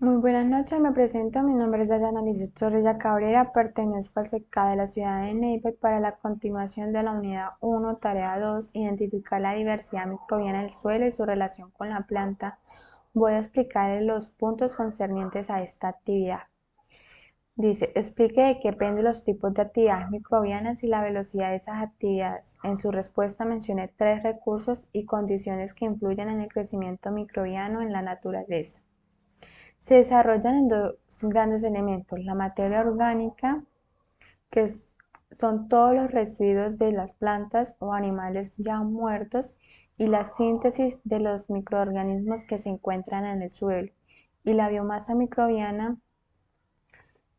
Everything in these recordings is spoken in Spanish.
Muy buenas noches, me presento, mi nombre es Dayana Lizeth Zorrilla Cabrera, pertenezco al SECA de la ciudad de Neiva y para la continuación de la unidad 1, tarea 2, identificar la diversidad microbiana del suelo y su relación con la planta, voy a explicar los puntos concernientes a esta actividad. Dice, explique de qué dependen los tipos de actividades microbianas y la velocidad de esas actividades. En su respuesta mencioné 3 recursos y condiciones que influyen en el crecimiento microbiano en la naturaleza. Se desarrollan en dos grandes elementos, la materia orgánica, que son todos los residuos de las plantas o animales ya muertos, y la síntesis de los microorganismos que se encuentran en el suelo. Y la biomasa microbiana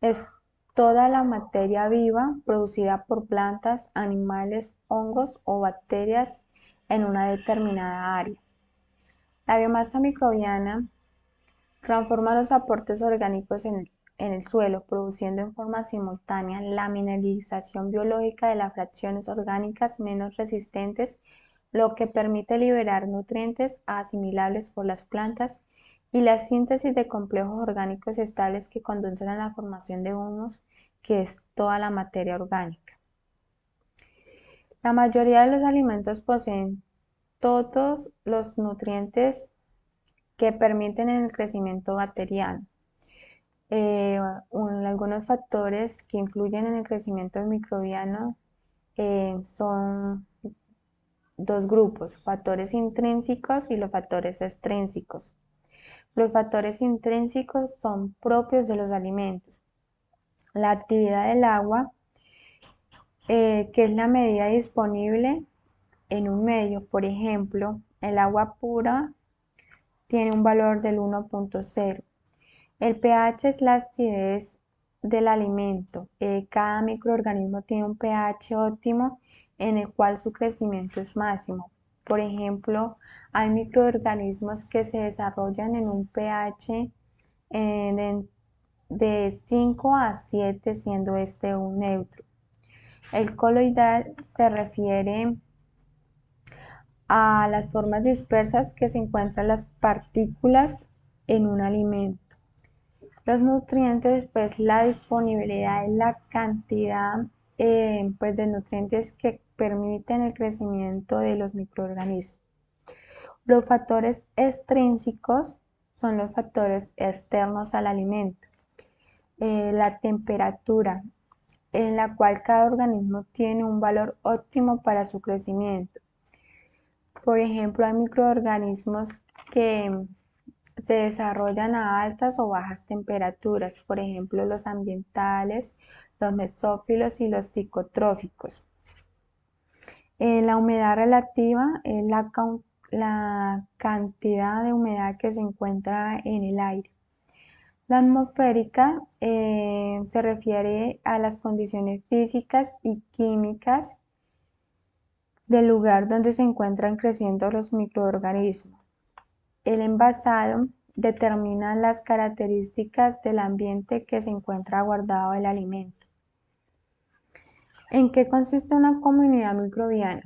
es toda la materia viva producida por plantas, animales, hongos o bacterias en una determinada área. La biomasa microbiana transforma los aportes orgánicos en el suelo, produciendo en forma simultánea la mineralización biológica de las fracciones orgánicas menos resistentes, lo que permite liberar nutrientes asimilables por las plantas y la síntesis de complejos orgánicos estables que conducen a la formación de humus, que es toda la materia orgánica. La mayoría de los alimentos poseen todos los nutrientes que permiten el crecimiento bacteriano. Algunos factores que influyen en el crecimiento microbiano son dos grupos, factores intrínsecos y los factores extrínsecos. Los factores intrínsecos son propios de los alimentos. La actividad del agua, que es la medida disponible en un medio. Por ejemplo, el agua pura tiene un valor del 1.0. El pH es la acidez del alimento. Cada microorganismo tiene un pH óptimo en el cual su crecimiento es máximo. Por ejemplo, hay microorganismos que se desarrollan en un pH de 5 a 7, siendo este un neutro. El coloidal se refiere a las formas dispersas que se encuentran las partículas en un alimento. Los nutrientes, pues la disponibilidad y la cantidad pues, de nutrientes que permiten el crecimiento de los microorganismos. Los factores extrínsecos son los factores externos al alimento. La temperatura, en la cual cada organismo tiene un valor óptimo para su crecimiento. Por ejemplo, hay microorganismos que se desarrollan a altas o bajas temperaturas, por ejemplo los ambientales, los mesófilos y los psicotróficos. La humedad relativa es la cantidad de humedad que se encuentra en el aire. La atmosférica se refiere a las condiciones físicas y químicas del lugar donde se encuentran creciendo los microorganismos. El envasado determina las características del ambiente que se encuentra guardado el alimento. ¿En qué consiste una comunidad microbiana?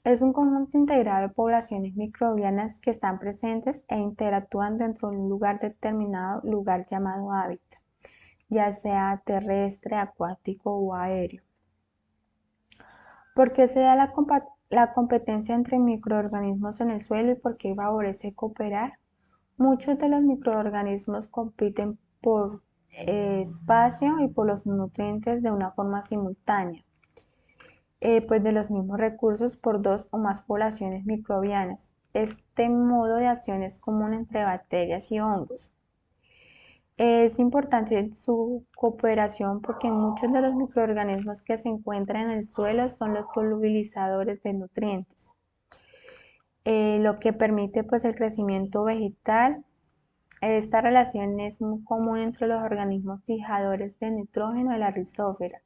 Es un conjunto integrado de poblaciones microbianas que están presentes e interactúan dentro de un lugar determinado, lugar llamado hábitat, ya sea terrestre, acuático o aéreo. ¿Por qué se da la competencia entre microorganismos en el suelo y por qué favorece cooperar? Muchos de los microorganismos compiten por espacio y por los nutrientes de una forma simultánea, pues de los mismos recursos por dos o más poblaciones microbianas. Este modo de acción es común entre bacterias y hongos. Es importante su cooperación porque muchos de los microorganismos que se encuentran en el suelo son los solubilizadores de nutrientes, lo que permite pues el crecimiento vegetal. Esta relación es muy común entre los organismos fijadores de nitrógeno de la rizósfera,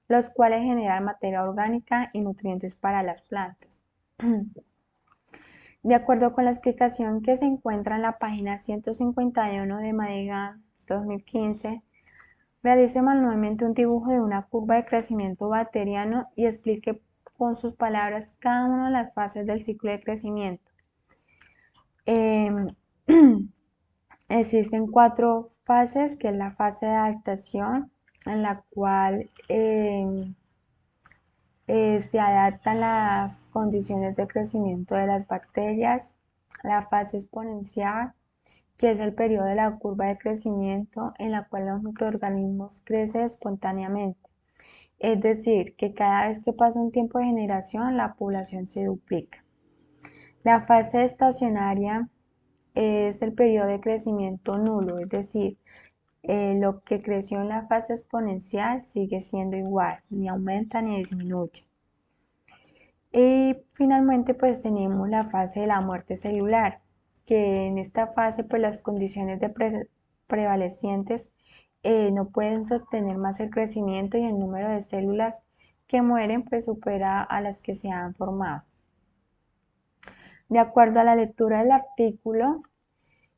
los cuales generan materia orgánica y nutrientes para las plantas. De acuerdo con la explicación que se encuentra en la página 151 de Madega 2015, realice manualmente un dibujo de una curva de crecimiento bacteriano y explique con sus palabras cada una de las fases del ciclo de crecimiento. Existen cuatro fases, que es la fase de adaptación, en la cual se adaptan las condiciones de crecimiento de las bacterias. La fase exponencial, que es el periodo de la curva de crecimiento en la cual los microorganismos crecen espontáneamente. Es decir, que cada vez que pasa un tiempo de generación, la población se duplica. La fase estacionaria es el periodo de crecimiento nulo, es decir, lo que creció en la fase exponencial sigue siendo igual, ni aumenta ni disminuye. Y finalmente pues tenemos la fase de la muerte celular, que en esta fase pues las condiciones prevalecientes no pueden sostener más el crecimiento y el número de células que mueren pues supera a las que se han formado. De acuerdo a la lectura del artículo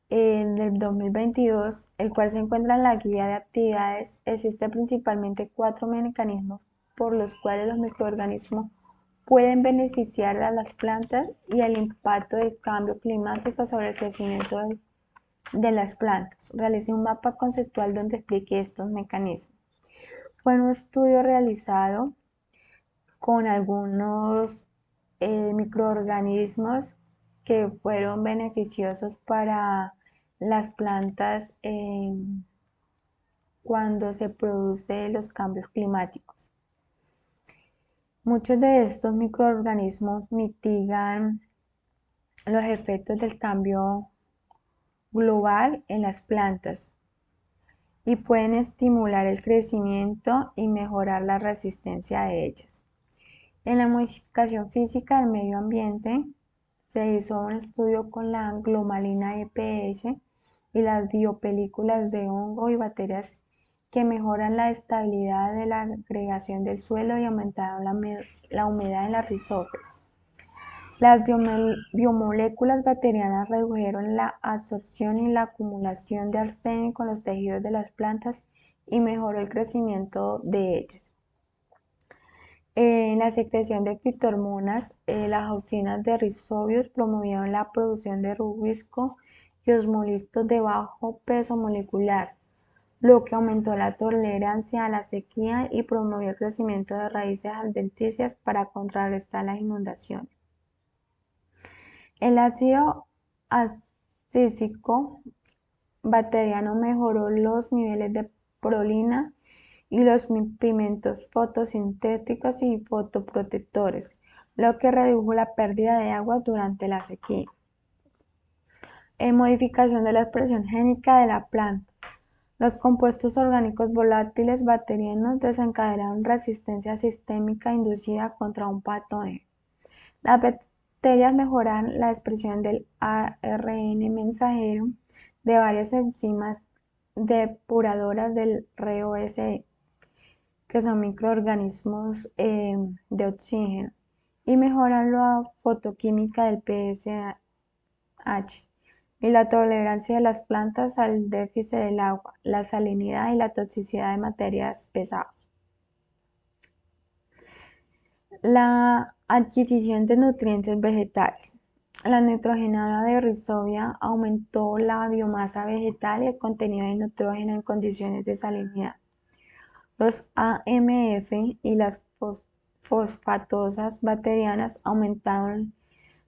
del 2022, el cual se encuentra en la guía de actividades, existen principalmente cuatro mecanismos por los cuales los microorganismos pueden beneficiar a las plantas y el impacto del cambio climático sobre el crecimiento de las plantas. Realicé un mapa conceptual donde expliqué estos mecanismos. Fue un estudio realizado con algunos microorganismos que fueron beneficiosos para las plantas cuando se producen los cambios climáticos. Muchos de estos microorganismos mitigan los efectos del cambio global en las plantas y pueden estimular el crecimiento y mejorar la resistencia de ellas. En la modificación física del medio ambiente se hizo un estudio con la glomalina EPS y las biopelículas de hongo y bacterias que mejoran la estabilidad de la agregación del suelo y aumentaron la humedad en la rizófera. Las biomoléculas bacterianas redujeron la absorción y la acumulación de arsénico en los tejidos de las plantas y mejoró el crecimiento de ellas. En la secreción de fitohormonas, las auxinas de rizobios promovieron la producción de rubisco y osmolistos de bajo peso molecular, lo que aumentó la tolerancia a la sequía y promovió el crecimiento de raíces adventicias para contrarrestar las inundaciones. El ácido acícico bacteriano mejoró los niveles de prolina y los pigmentos fotosintéticos y fotoprotectores, lo que redujo la pérdida de agua durante la sequía. Modificación de la expresión génica de la planta. Los compuestos orgánicos volátiles bacterianos desencadenaron resistencia sistémica inducida contra un patógeno. Las bacterias mejoran la expresión del ARN mensajero de varias enzimas depuradoras del ROSE, que son microorganismos de oxígeno, y mejoran la fotoquímica del pSH y la tolerancia de las plantas al déficit del agua, la salinidad y la toxicidad de materias pesadas. La adquisición de nutrientes vegetales. La nitrogenada de Rhizobia aumentó la biomasa vegetal y el contenido de nitrógeno en condiciones de salinidad. Los AMF y las fosfatosas bacterianas aumentaron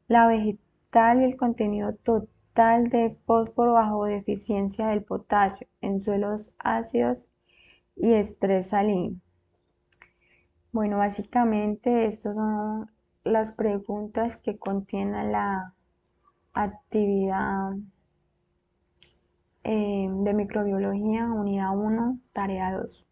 la vegetal y el contenido total de fósforo bajo deficiencia del potasio en suelos ácidos y estrés salino. Bueno, básicamente estas son las preguntas que contiene la actividad de microbiología, unidad 1, tarea 2.